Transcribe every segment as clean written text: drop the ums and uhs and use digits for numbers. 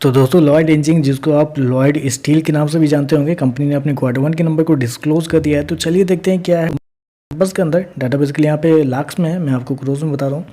तो दोस्तों Lloyd engineering जिसको आप लॉयड स्टील के नाम से भी जानते होंगे, कंपनी ने अपने क्वार्टर वन के नंबर को डिस्क्लोज कर दिया है। तो चलिए देखते हैं क्या है बस के अंदर। डाटा बेसिकली यहाँ पे लाख्स में है, मैं आपको क्रोज में बता रहा हूँ।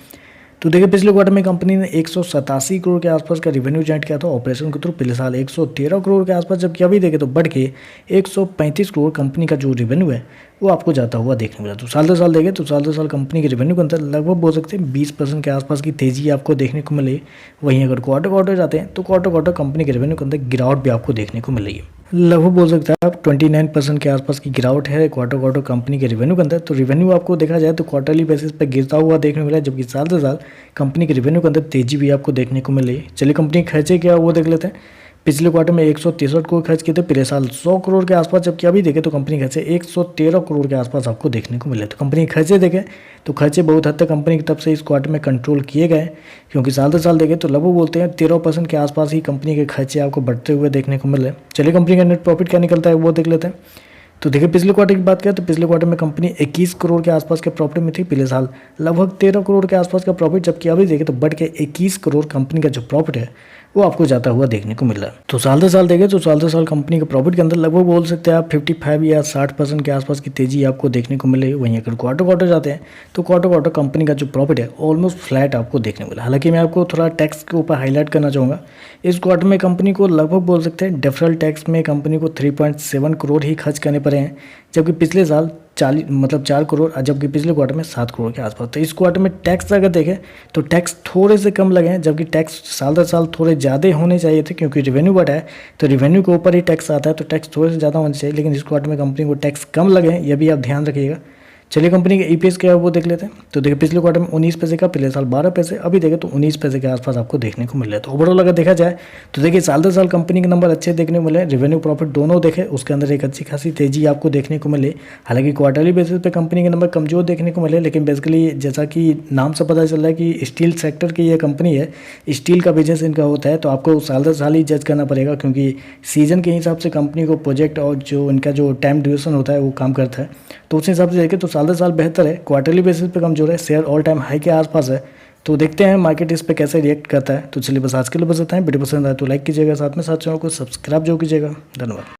तो देखिए पिछले क्वार्टर में कंपनी ने 187 करोड़ के आसपास का रेवेन्यू जनरेट किया था ऑपरेशन के थ्रू पिछले साल 113 करोड़ के आसपास, जबकि अभी देखें तो बढ़ के 135 करोड़ कंपनी का जो रेवेन्यू है वो आपको जाता हुआ देखने मिला। तो साल दर साल देखें तो साल दर साल कंपनी के रेवेन्यू के अंदर लगभग बोल सकते हैं 20% के आसपास की तेजी आपको देखने को मिली। वहीं अगर क्वार्टर क्वार्टर जाते हैं तो क्वार्टर क्वार्टर कंपनी के रेवेन्यू के अंदर गिरावट भी आपको देखने को मिल रही है। लगभग बोल सकते हैं आप 29% के आसपास की गिरावट है क्वार्टर क्वार्टर कंपनी के रेवेन्यू के अंदर। तो रेवेन्यू आपको देखा जाए तो क्वार्टरली बेसिस पर गिरता हुआ देखने को मिला है, जबकि साल दर साल कंपनी के रेवेन्यू के अंदर तेजी भी आपको देखने को मिल रही है। चलिए कंपनी खर्चे क्या वो देख लेते हैं। पिछले क्वार्टर में 163 करोड़ खर्च किए थे, पिछले साल 100 करोड़ के आसपास, जबकि अभी देखें तो कंपनी खर्चे 113 करोड़ के आसपास आपको देखने को मिले। तो कंपनी खर्चे देखें तो खर्चे बहुत हद तक कंपनी की तरफ से इस क्वार्टर में कंट्रोल किए गए, क्योंकि साल दर साल देखें तो लगभग बोलते हैं 13% के आसपास ही कंपनी के खर्चे आपको बढ़ते हुए देखने को मिले। चलिए कंपनी का नेट प्रॉफिट क्या निकलता है वो देख लेते हैं। तो देखिए पिछले क्वार्टर की बात करें तो पिछले क्वार्टर में कंपनी 21 करोड़ के आसपास के प्रॉफिट में थी, पिछले साल लगभग 13 करोड़ के आसपास का प्रॉफिट, जबकि अभी देखें तो बढ़ के 21 करोड़ कंपनी का जो प्रॉफिट है वो आपको जाता हुआ देखने को मिल रहा है। तो साल दर साल देखें तो साल दर साल कंपनी के प्रॉफिट के अंदर लगभग बोल सकते हैं आप 55 या 60% के आसपास की तेजी आपको देखने को मिले। वहीं अगर क्वार्टर क्वार्टर जाते हैं तो क्वार्टर क्वार्टर कंपनी का जो प्रॉफिट है ऑलमोस्ट फ्लैट आपको देखने को मिला। हालांकि मैं आपको थोड़ा टैक्स के ऊपर हाईलाइट करना चाहूँगा। इस क्वार्टर में कंपनी को लगभग बोल सकते हैं डिफरल टैक्स में कंपनी को 3.7 करोड़ ही खर्च करने पड़े हैं, जबकि पिछले साल 4 करोड़, जबकि पिछले क्वार्टर में 7 करोड़ के आसपास। तो इस क्वार्टर में टैक्स अगर देखें तो टैक्स थोड़े से कम लगे हैं, जबकि टैक्स साल दर साल थोड़े ज़्यादा होने चाहिए थे, क्योंकि रेवेन्यू बढ़ा है तो रेवेन्यू के ऊपर ही टैक्स आता है, तो टैक्स थोड़े से ज़्यादा होने चाहिए। लेकिन इस क्वार्टर में कंपनी को टैक्स कम लगे हैं, यह भी आप ध्यान रखिएगा। चलिए कंपनी के ईपीएस क्या है वो देख लेते हैं। तो देखिए पिछले क्वार्टर में 19 पैसे का, पिछले साल 12 पैसे, अभी देखें तो 19 पैसे के आसपास आपको देखने को मिल रहा है। तो ओवरऑल अगर देखा जाए तो देखिए साल दर साल कंपनी के नंबर अच्छे देखने को मिले, रेवेन्यू प्रॉफिट दोनों देखें उसके अंदर एक अच्छी खासी तेजी आपको देखने को मिले। हालांकि क्वार्टरली बेसिस पे कंपनी के नंबर कमजोर देखने को मिले, लेकिन बेसिकली जैसा कि नाम से पता चल रहा है कि स्टील सेक्टर की ये कंपनी है, स्टील का बिजनेस इनका होता है, तो आपको साल दर साल ही जज करना पड़ेगा, क्योंकि सीजन के हिसाब से कंपनी को प्रोजेक्ट और जो इनका जो टाइम ड्यूरेशन होता है वो काम करता है। तो उस हिसाब से देखें तो साल दर साल बेहतर है, क्वार्टरली बेसिस पे कमजोर है, शेयर ऑल टाइम हाई के आसपास है। तो देखते हैं मार्केट इस पे कैसे रिएक्ट करता है। तो चलिए बस आज के लिए बस इतना है। वीडियो पसंद आए तो लाइक कीजिएगा, साथ में साथ चैनल को सब्सक्राइब जरूर कीजिएगा। धन्यवाद।